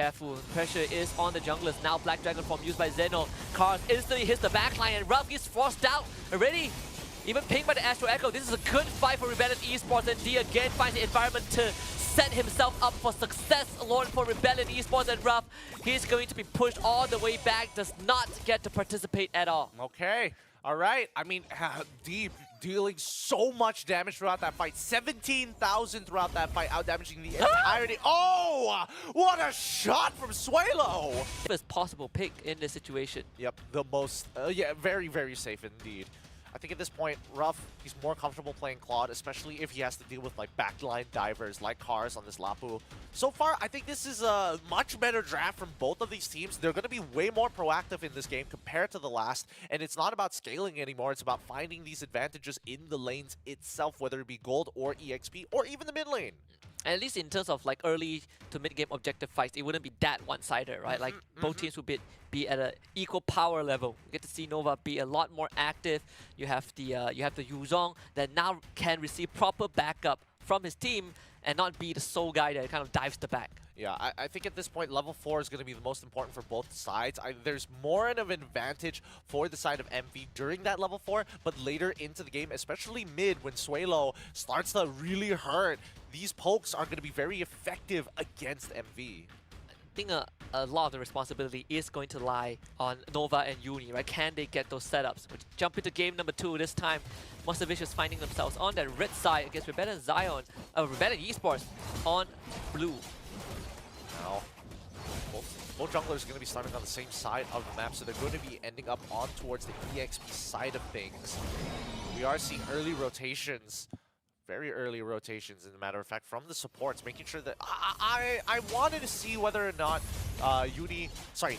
Careful, pressure is on the junglers. Now Black Dragon form used by Zeno. Cars instantly hits the backline and Ruff gets forced out already. Even pinged by the Astro Echo. This is a good fight for Rebellion Esports, and D again finds the environment to set himself up for success alone for Rebellion Esports. And Ruff, he's going to be pushed all the way back, does not get to participate at all. Okay, all right. I mean, D dealing so much damage throughout that fight. 17,000 throughout that fight, out damaging the entirety. Oh, what a shot from Suelo! Best possible pick in this situation. Yep, the most, yeah, very, very safe indeed. I think at this point, Ruff, he's more comfortable playing Claude, especially if he has to deal with like backline divers like Cars on this Lapu. So far, I think this is a much better draft from both of these teams. They're going to be way more proactive in this game compared to the last, and it's not about scaling anymore. It's about finding these advantages in the lanes itself, whether it be gold or EXP or even the mid lane. And at least in terms of like early to mid-game objective fights, it wouldn't be that one-sided, right? Like both teams would be at an equal power level. You get to see Nova be a lot more active. You have the Yuzong that now can receive proper backup from his team and not be the sole guy that kind of dives the back. Yeah, I think at this point, level 4 is going to be the most important for both sides. There's more of an advantage for the side of MV during that level 4, but later into the game, especially mid, when Suelo starts to really hurt, these pokes are going to be very effective against MV. I think a lot of the responsibility is going to lie on Nova and Uni, right? Can they get those setups? We jump into game number 2 this time. Monster Vicious finding themselves on that red side against Rebellion Rebellion Esports on blue. Now, both junglers are going to be starting on the same side of the map, so they're going to be ending up on towards the EXP side of things. We are seeing early rotations, very early rotations, as a matter of fact, from the supports, making sure that I wanted to see whether or not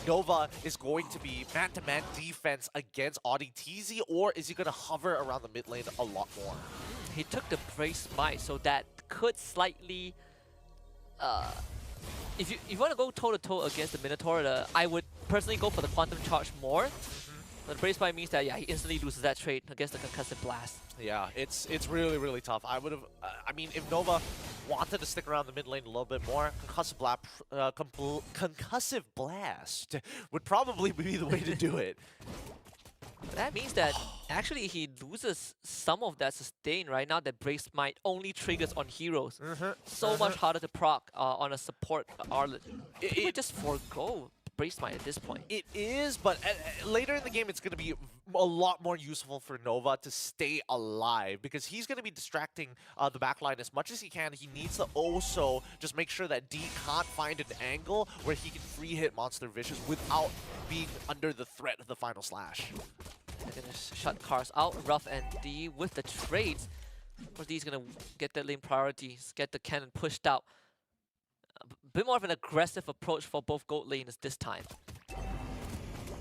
Nova is going to be man-to-man defense against Audi TZ, or is he going to hover around the mid lane a lot more? He took the Brace Smite, so that could slightly if you want to go toe-to-toe against the Minotaur, I would personally go for the Quantum Charge more. But the Brace Smite means that, yeah, he instantly loses that trade against the Concussive Blast. Yeah, it's really, really tough. I would have, I mean, if Nova wanted to stick around the mid lane a little bit more, Concussive Blast would probably be the way to do it. That means that actually he loses some of that sustain right now. That Brace Smite only triggers on heroes. So much harder to proc on a support Arlet. He would just forego Brace Smite at this point. It is, but later in the game, it's going to be a lot more useful for Nova to stay alive, because he's going to be distracting the backline as much as he can. He needs to also just make sure that D can't find an angle where he can free hit Monster Vicious without being under the threat of the final slash. They're going to shut Cars out. Ruff and D with the trades. Of course, D's going to get that lane priorities, get the cannon pushed out. A bit more of an aggressive approach for both gold laners this time.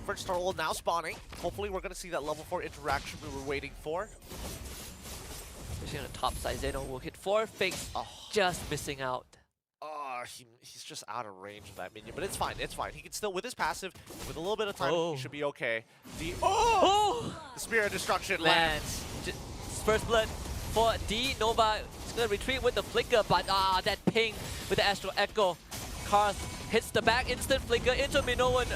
First turtle now spawning. Hopefully we're going to see that level 4 interaction we were waiting for. Especially on the top side, Zeno will hit 4 fakes, just missing out. He's just out of range of that minion, but it's fine, it's fine. He can still, with his passive, with a little bit of time, he should be okay. The Spear of Destruction lands. First blood for D. Nova is going to retreat with the flicker, but that ping with the Astro Echo. Cars hits the back, instant flicker into Minoan.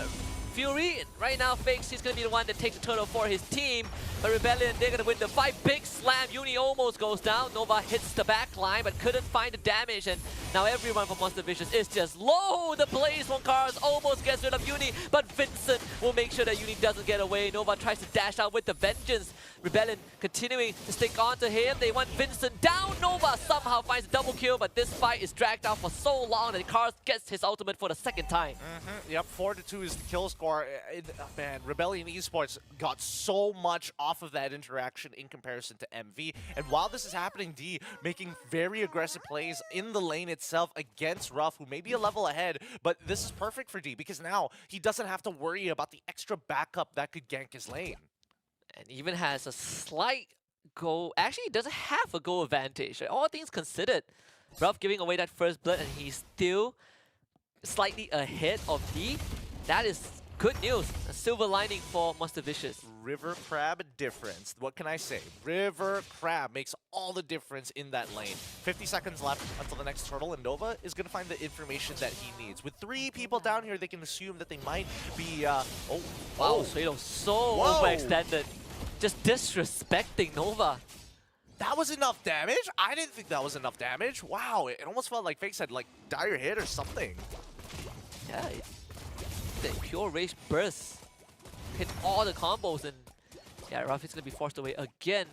Fury right now fakes, he's going to be the one that takes the turtle for his team. But Rebellion, they're going to win the fight. Big slam, Uni almost goes down. Nova hits the back line, but couldn't find the damage. And now everyone from Monster Vicious is just low. The Blaze from Cars almost gets rid of Uni, but Vincent will make sure that Uni doesn't get away. Nova tries to dash out with the Vengeance. Rebellion continuing to stick on to him. They want Vincent down. Nova somehow finds a double kill, but this fight is dragged out for so long that Cars gets his ultimate for the second time. Yep, 4-2 is the kill score. Man, Rebellion Esports got so much off of that interaction in comparison to MV. And while this is happening, D making very aggressive plays in the lane itself against Ruff, who may be a level ahead, but this is perfect for D because now he doesn't have to worry about the extra backup that could gank his lane. And even has a slight goal. Actually, he doesn't have a goal advantage. All things considered, Ruff giving away that first blood, and he's still slightly ahead of D. That is good news. A silver lining for Monster Vicious. River Crab difference. What can I say? River Crab makes all the difference in that lane. 50 seconds left until the next turtle, and Nova is going to find the information that he needs. With 3 people down here, they can assume that they might be... Wow, Suelo so overextended. Just disrespecting Nova. That was enough damage? I didn't think that was enough damage. Wow, it almost felt like Fakes had like dire hit or something. Yeah, the pure rage burst hit all the combos, and yeah, Ruff is going to be forced away again.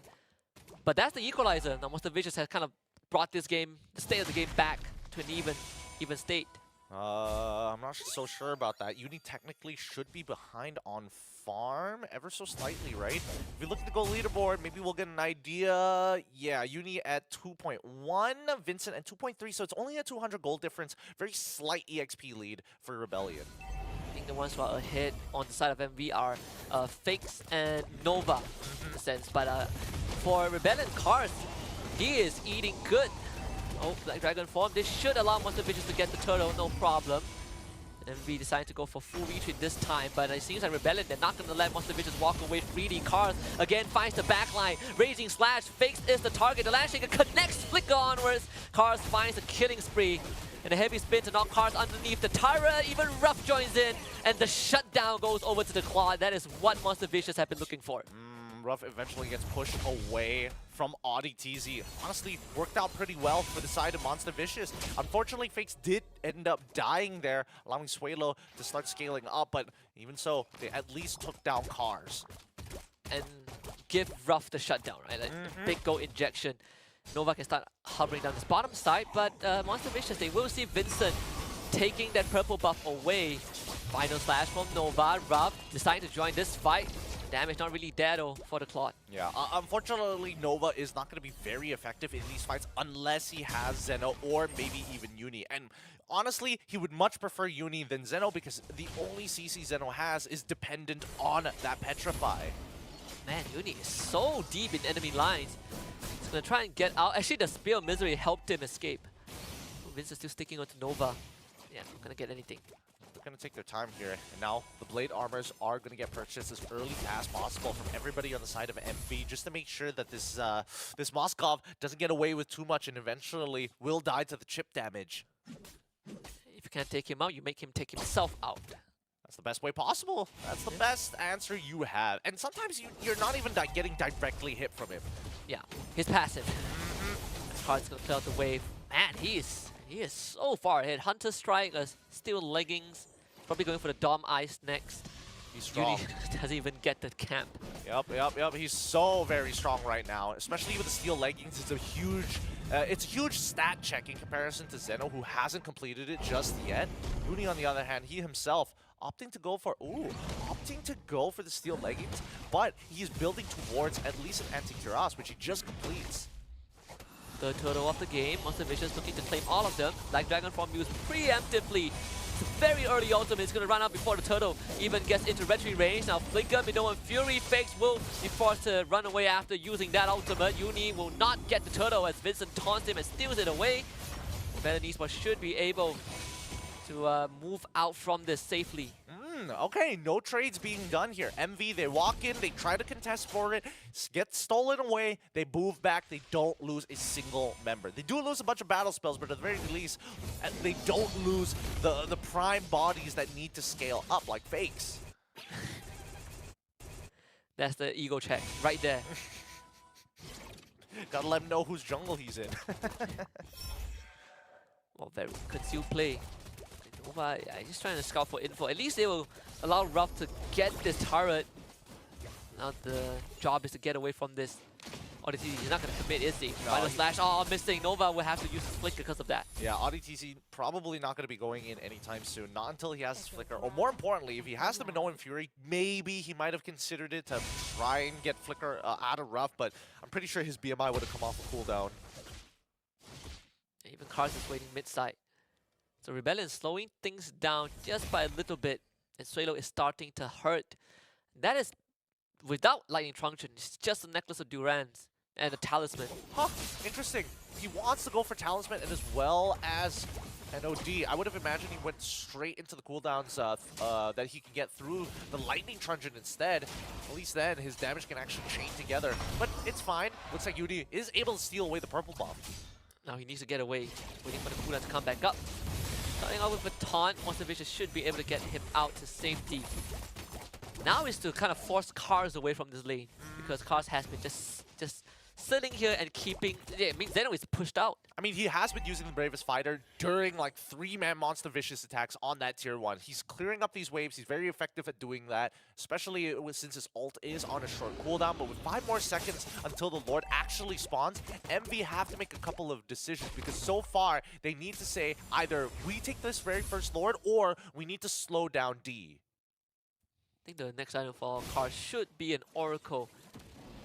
But that's the equalizer. Now Monster Vicious has kind of brought this game, the state of the game, back to an even state. I'm not so sure about that. Uni technically should be behind on farm ever so slightly, right? If we look at the goal leaderboard, maybe we'll get an idea. Yeah, Uni at 2.1, Vincent at 2.3, so it's only a 200 gold difference. Very slight EXP lead for Rebellion. I think the ones who are ahead on the side of MV are Fakes and Nova, in a sense. But for Rebellion Cars, he is eating good. Oh, Black Dragon form. This should allow Monster Vicious to get the turtle, no problem. MV decided to go for full retreat this time, but it seems like Rebellion, they're not going to let Monster Vicious walk away freely. Cars again finds the backline. Raging Slash, Fakes is the target. The Landshaker connects Flicker onwards. Cars finds a killing spree. And a heavy spin to knock Cars underneath the Tyra. Even Ruff joins in, and the shutdown goes over to the Claw. That is what Monster Vicious have been looking for. Ruff eventually gets pushed away from Audi TZ. Honestly, worked out pretty well for the side of Monster Vicious. Unfortunately, Fakes did end up dying there, allowing Suelo to start scaling up, but even so, they at least took down Cars. And give Ruff the shutdown, right? Like big goal injection. Nova can start hovering down this bottom side, but Monster Vicious, they will see Vincent taking that purple buff away. Final slash from Nova. Ruff deciding to join this fight. Damage not really there though for the Claude. Yeah, unfortunately Nova is not going to be very effective in these fights unless he has Zeno or maybe even Uni. And honestly, he would much prefer Uni than Zeno because the only CC Zeno has is dependent on that Petrify. Man, Uni is so deep in enemy lines. He's going to try and get out. Actually, the Spear of Misery helped him escape. Vince is still sticking onto Nova. Yeah, not going to get anything. They're going to take their time here, and now the Blade Armors are going to get purchased as early as possible from everybody on the side of MV, just to make sure that this this Moskov doesn't get away with too much and eventually will die to the chip damage. If you can't take him out, you make him take himself out. That's the best way possible. That's the best answer you have. And sometimes you're not even getting directly hit from him. Yeah, his passive. Card's going to clear out the wave. Man, he is so far ahead. Hunter Strike, Steel Leggings. Probably going for the Dom Ice next. He's strong. Doesn't even get the camp. Yep. He's so very strong right now, especially with the Steel Leggings. It's a huge stat check in comparison to Zeno, who hasn't completed it just yet. Uni, on the other hand, he himself opting to go for the Steel Leggings, but he's building towards at least an anti-cuirass, which he just completes. The turtle of the game. Monster Vicious looking to claim all of them. Black Dragon form used preemptively. It's a very early ultimate. It's going to run out before the turtle even gets into retreat range. Now Flicker, Minoan Fury, Fakes will be forced to run away after using that ultimate. Uni will not get the turtle as Vincent taunts him and steals it away. Rebellion Esports should be able to move out from this safely. Okay, no trades being done here. MV, they walk in, they try to contest for it, get stolen away, they move back, they don't lose a single member. They do lose a bunch of battle spells, but at the very least, they don't lose the prime bodies that need to scale up, like Fakes. That's the ego check, right there. Gotta let him know whose jungle he's in. Well, very concealed play. Nova, yeah, just trying to scout for info. At least they will allow Ruff to get this turret. Now the job is to get away from this. Odyssey, he's not going to commit, is he? No, Final slash, oh, missing. Nova will have to use his flicker because of that. Yeah, Odyssey probably not going to be going in anytime soon. Not until he has his flicker. Or more importantly, if he has the Minoan Fury, maybe he might have considered it to try and get flicker out of Ruff, but I'm pretty sure his BMI would have come off a cooldown. Even Cars is waiting mid-side. So Rebellion slowing things down just by a little bit. And Suelo is starting to hurt. That is without Lightning Truncheon. It's just a Necklace of Durans and a Talisman. Huh, interesting. He wants to go for Talisman and as well as And OD, I would have imagined he went straight into the cooldowns that he can get through the Lightning Truncheon instead. At least then his damage can actually chain together. But it's fine. Looks like Yudi is able to steal away the purple buff. Now he needs to get away, waiting for the cooldown to come back up. Starting out with a taunt, Monster Vicious should be able to get him out to safety. Now is to kind of force Cars away from this lane, because Cars has been just sitting here and keeping. Yeah, I mean Zeno is pushed out. I mean, he has been using the Bravest Fighter during like 3-man Monster Vicious attacks on that tier 1. He's clearing up these waves. He's very effective at doing that, especially since his ult is on a short cooldown. But with 5 more seconds until the Lord actually spawns, MV have to make a couple of decisions, because so far they need to say either we take this very first Lord or we need to slow down D. I think the next item for Cars should be an Oracle.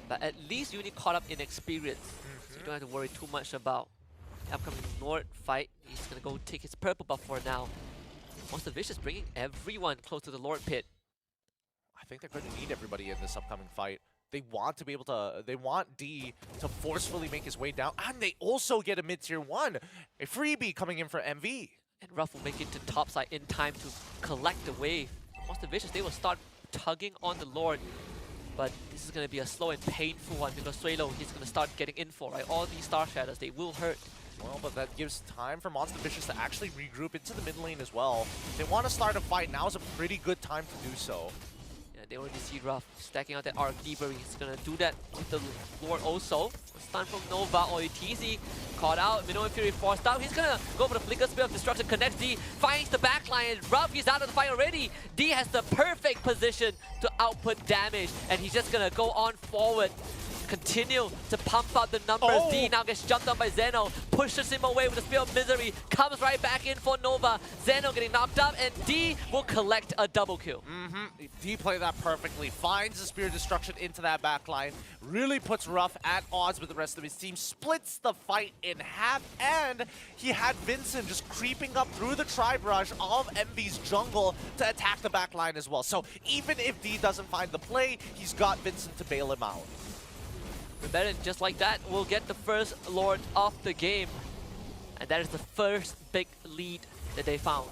But at least you need caught up in experience, so you don't have to worry too much about the upcoming Lord fight. He's gonna go take his purple buff for now. Monster Vicious bringing everyone close to the Lord pit. I think they're going to need everybody in this upcoming fight. They want to be able to, they want D to forcefully make his way down, and they also get a mid-tier 1, a freebie coming in for MV. And Ruff will make it to topside in time to collect the wave. Monster Vicious, they will start tugging on the Lord. But this is going to be a slow and painful one, because Suelo, he's going to start getting info, right? All these Star Shadows, they will hurt. Well, but that gives time for Monster Vicious to actually regroup into the mid lane as well. If they want to start a fight, now is a pretty good time to do so. Yeah, they already see Ruff stacking out that Arc Deeper. He's going to do that with the Lord also. Stun from Nova or ETZ. Caught out, Minoan Fury forced out. He's gonna go for the Flicker Spear of Destruction, connects D, finds the backline. Ruff, he's out of the fight already. D has the perfect position to output damage, and he's just gonna go on forward. Continue to pump out the numbers. D now gets jumped on by Zeno, pushes him away with the Spear of Misery, comes right back in for Nova. Zeno getting knocked up, and D will collect a double kill. D played that perfectly, finds the Spear of Destruction into that backline, really puts Ruff at odds with the rest of his team, splits the fight in half, and he had Vincent just creeping up through the Tri-Brush of MV's jungle to attack the backline as well. So even if D doesn't find the play, he's got Vincent to bail him out. Rebellion, just like that, will get the first Lord of the game. And that is the first big lead that they found.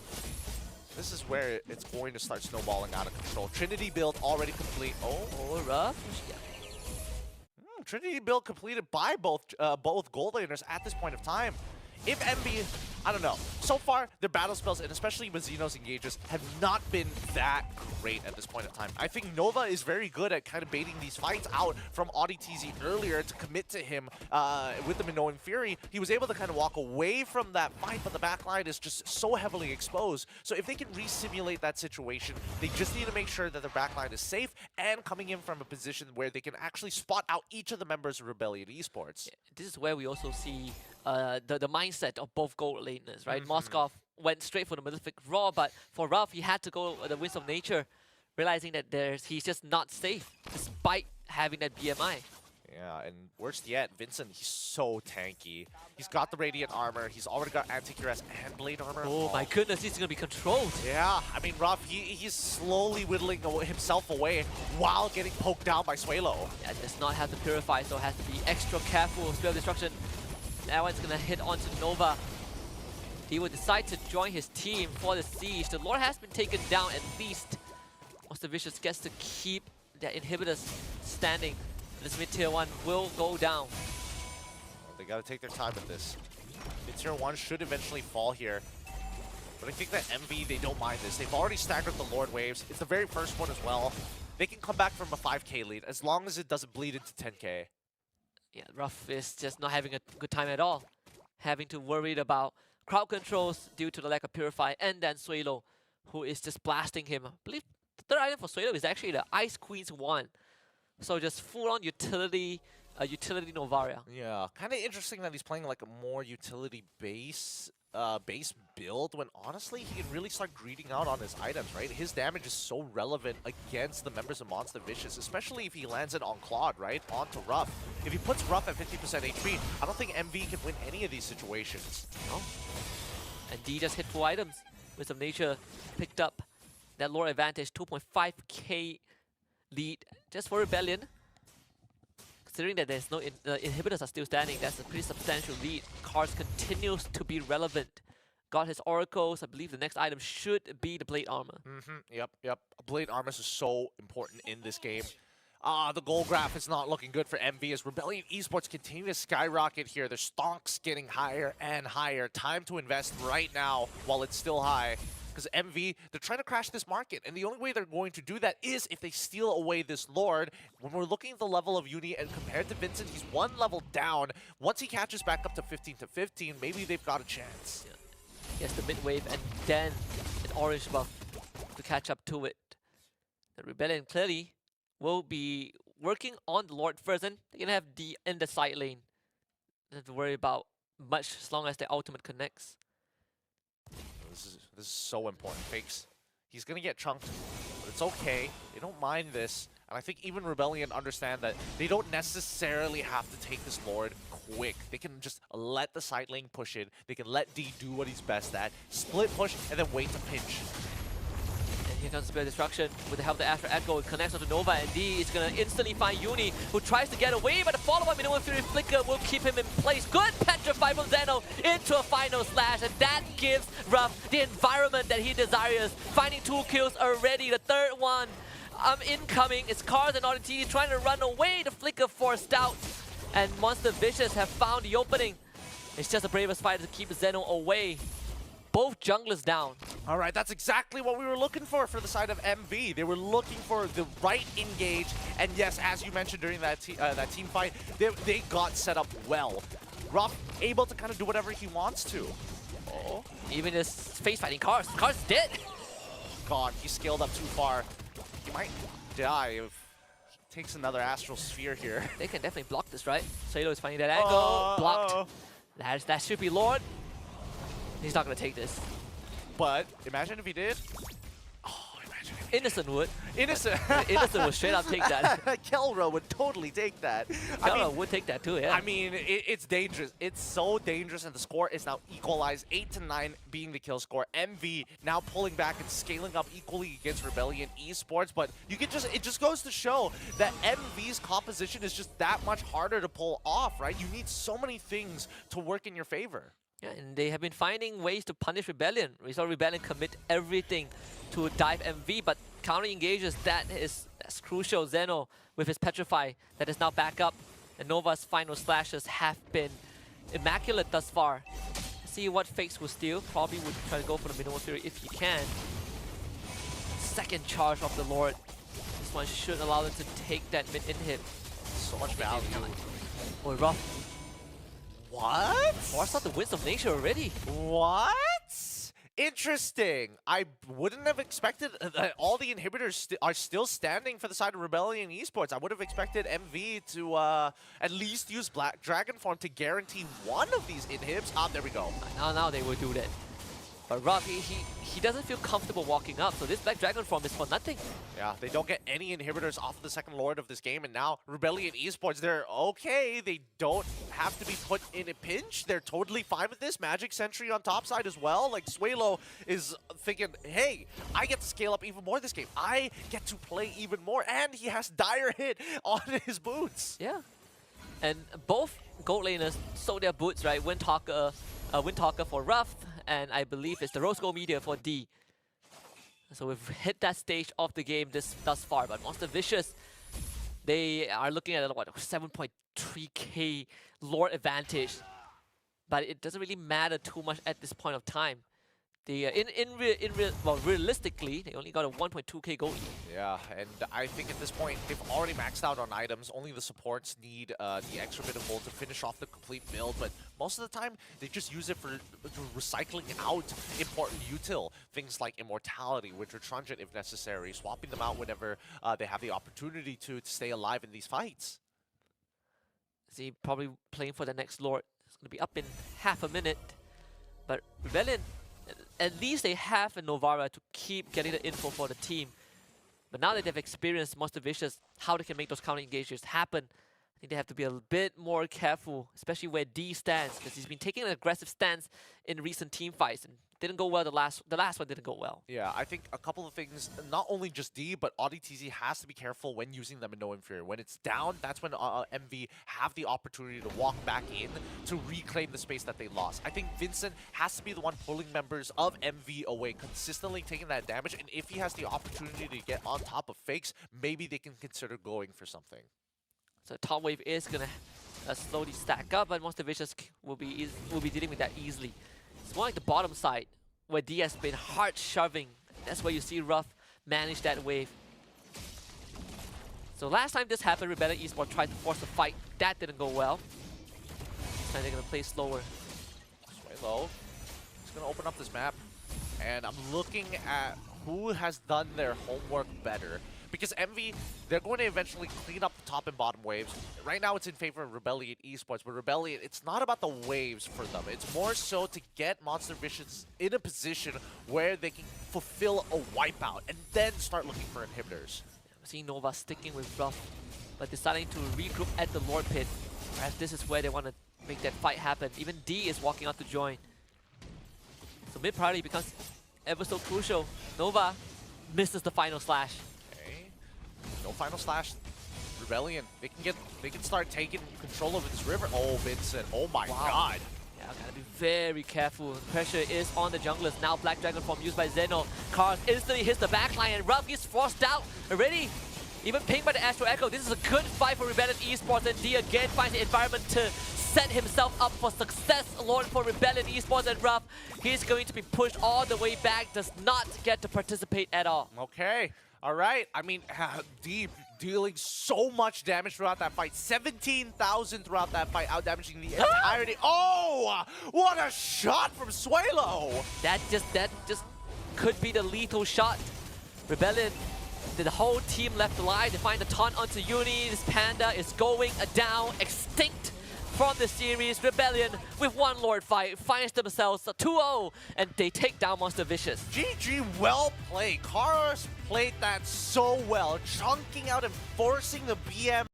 This is where it's going to start snowballing out of control. Trinity build already complete. Oh, Ruff. Yeah. Trinity build completed by both gold laners at this point of time. If MB, I don't know. So far, their battle spells, and especially with Xeno's engages, have not been that great at this point in time. I think Nova is very good at kind of baiting these fights out from AudiTZ earlier to commit to him with the Minoan Fury. He was able to kind of walk away from that fight, but the backline is just so heavily exposed. So if they can re-simulate that situation, they just need to make sure that their backline is safe and coming in from a position where they can actually spot out each of the members of Rebellion Esports. Yeah, this is where we also see the mindset of both gold laners, right? Moskov went straight for the Malefic Raw, but for Ruff, he had to go the Winds of Nature, realizing that he's just not safe, despite having that BMI. Yeah, and worst yet, Vincent, he's so tanky. He's got the Radiant Armor, he's already got Anti-Cuirass and Blade Armor. Oh my goodness, he's gonna be controlled. Yeah, I mean, Ruff, he's slowly whittling himself away while getting poked down by Suelo. Yeah, does not have to Purify, so has to be extra careful. Spell Destruction. That one's gonna hit onto Nova. He will decide to join his team for the siege. The Lord has been taken down at least. Monster Vicious gets to keep their inhibitors standing. This mid-tier 1 will go down. Well, they gotta take their time with this. Mid-tier 1 should eventually fall here. But I think that MV, they don't mind this. They've already staggered the Lord waves. It's the very first one as well. They can come back from a 5k lead as long as it doesn't bleed into 10k. Yeah, Ruff is just not having a good time at all. Having to worry about crowd controls due to the lack of Purify, and then Suelo, who is just blasting him. I believe the third item for Suelo is actually the Ice Queen's wand. So just full-on utility Novaria. Yeah, kind of interesting that he's playing like a more utility base build when honestly he can really start greeting out on his items, right? His damage is so relevant against the members of Monster Vicious, especially if he lands it on Claude, right? Onto Ruff. If he puts Ruff at 50% HP, I don't think MV can win any of these situations. No. And D just hit 4 items. Wisdom of Nature picked up that lore advantage, 2.5k lead just for Rebellion. Considering that there's no inhibitors are still standing, that's a pretty substantial lead. Cars continues to be relevant got his oracles. I believe the next item should be the blade armor. Yep. Blade armors is so important in this game. The goal graph is not looking good for MV as Rebellion Esports continue to skyrocket here. Their stocks getting higher and higher. Time to invest right now while it's still high. Because MV, they're trying to crash this market. And the only way they're going to do that is if they steal away this Lord. When we're looking at the level of Uni and compared to Vincent, he's one level down. Once he catches back up to 15, maybe they've got a chance. Yeah. He has the mid wave and then an orange buff to catch up to it. The Rebellion clearly will be working on the Lord first, and they're going to have D in the side lane. Don't have to worry about much as long as the ultimate connects. This is so important. Fakes. He's going to get chunked, but it's okay. They don't mind this. And I think even Rebellion understand that they don't necessarily have to take this Lord quick. They can just let the side lane push it. They can let D do what he's best at. Split push and then wait to pinch. And here comes Spirit Destruction with the help of the Astral Echo. It connects onto Nova, and D is going to instantly find Uni, who tries to get away, but the follow-up Minoan Fury Flicker will keep him in place. Good petrify from Zeno into a final slash, and that gives Ruff the environment that he desires. Finding 2 kills already, the third one incoming. It's Cars and Oddity trying to run away. The Flicker forced out, and Monster Vicious have found the opening. It's just the bravest fighter to keep Zeno away. Both junglers down. All right, that's exactly what we were looking for the side of MV. They were looking for the right engage, and yes, as you mentioned during that team fight, they got set up well. Ruff able to kind of do whatever he wants to. Oh, even his face fighting Cars. Cars dead. Gone. He scaled up too far. He might die if he takes another Astral Sphere here. They can definitely block this, right? Salo is finding that angle. Blocked. That should be Lord. He's not going to take this. But imagine if he did. Oh, imagine if he Innocent would. Innocent. Innocent would straight up take that. Kelro would totally take that. Kelro would take that too, yeah. I mean, it's dangerous. It's so dangerous, and the score is now equalized. 8-9 being the kill score. MV now pulling back and scaling up equally against Rebellion Esports, but you can it just goes to show that MV's composition is just that much harder to pull off, right? You need so many things to work in your favor. Yeah, and they have been finding ways to punish Rebellion. We saw Rebellion commit everything to dive MV, but counter engages, that's crucial. Zeno with his Petrify that is now back up, and Nova's final slashes have been immaculate thus far. See what Fakes will steal. Probably would try to go for the Minoan Fury if he can. Second charge of the Lord. This one should allow them to take that mid inhib. So much value. Oh, Ruff. What? Force out the Winds of Nature already. What? Interesting. I wouldn't have expected that all the inhibitors are still standing for the side of Rebellion Esports. I would have expected MV to at least use Black Dragon form to guarantee one of these inhibs. There we go. Now they will do that. But Ruff, he doesn't feel comfortable walking up, so this Black Dragon form is for nothing. Yeah, they don't get any inhibitors off the second Lord of this game, and now Rebellion Esports, they're okay. They don't have to be put in a pinch. They're totally fine with this. Magic Sentry on top side as well. Like, Suelo is thinking, hey, I get to scale up even more this game. I get to play even more, and he has Dire Hit on his boots. Yeah. And both gold laners sold their boots, right? Windtalker for Ruff, and I believe it's the Rose Gold Meteor for D. So we've hit that stage of the game thus far, but Monster Vicious, they are looking at what, 7.3k Lord advantage, but it doesn't really matter too much at this point of time. The realistically, they only got a 1.2k gold. Yeah, and I think at this point, they've already maxed out on items. Only the supports need the extra bit of gold to finish off the complete build, but most of the time, they just use it for recycling out important util. Things like Immortality, Winter Truncheon if necessary, swapping them out whenever they have the opportunity to stay alive in these fights. See, probably playing for the next Lord. It's going to be up in half a minute, but Rebellion, at least they have a Novara to keep getting the info for the team. But now that they've experienced Monster Vicious, how they can make those counter engages happen, I think they have to be a bit more careful, especially where D stands, because he's been taking an aggressive stance in recent team fights and didn't go well. The last one didn't go well. Yeah, I think a couple of things, not only just D, but AudiTZ has to be careful when using them in No Inferior. When it's down, that's when MV have the opportunity to walk back in to reclaim the space that they lost. I think Vincent has to be the one pulling members of MV away, consistently taking that damage, and if he has the opportunity to get on top of fakes, maybe they can consider going for something. So top wave is gonna slowly stack up, but Monster Vicious will be dealing with that easily. It's more like the bottom side, where D has been hard shoving. That's where you see Ruff manage that wave. So last time this happened, Rebellion Esports tried to force a fight. That didn't go well. This time they're gonna play slower. Swaylo is gonna open up this map, and I'm looking at who has done their homework better. Because MV, they're going to eventually clean up the top and bottom waves. Right now it's in favor of Rebellion Esports, but Rebellion, it's not about the waves for them. It's more so to get Monster Vicious in a position where they can fulfill a wipeout and then start looking for inhibitors. I'm seeing Nova sticking with Ruff, but deciding to regroup at the Lord Pit. Perhaps this is where they want to make that fight happen. Even D is walking out to join. So mid priority becomes ever so crucial. Nova misses the final slash. No final slash. Rebellion, they can start taking control of this river. Oh, Vincent, oh my god. Yeah, gotta be very careful. Pressure is on the junglers. Now Black Dragon form used by Zeno. Cars instantly hits the backline and Ruff gets forced out already. Even pinged by the Astro Echo. This is a good fight for Rebellion Esports, and D again finds the environment to set himself up for success. Lord for Rebellion Esports, and Ruff, he's going to be pushed all the way back, does not get to participate at all. Okay. All right, I mean, D dealing so much damage throughout that fight. 17,000 throughout that fight, out-damaging the entirety. Oh, what a shot from Swaylo! That just could be the lethal shot. Rebellion, the whole team left alive. They find the taunt onto Uni. This Panda is going down, extinct from the series. Rebellion, with one Lord fight, finds themselves a 2-0, and they take down Monster Vicious. GG, well played. Karos played that so well, chunking out and forcing the BM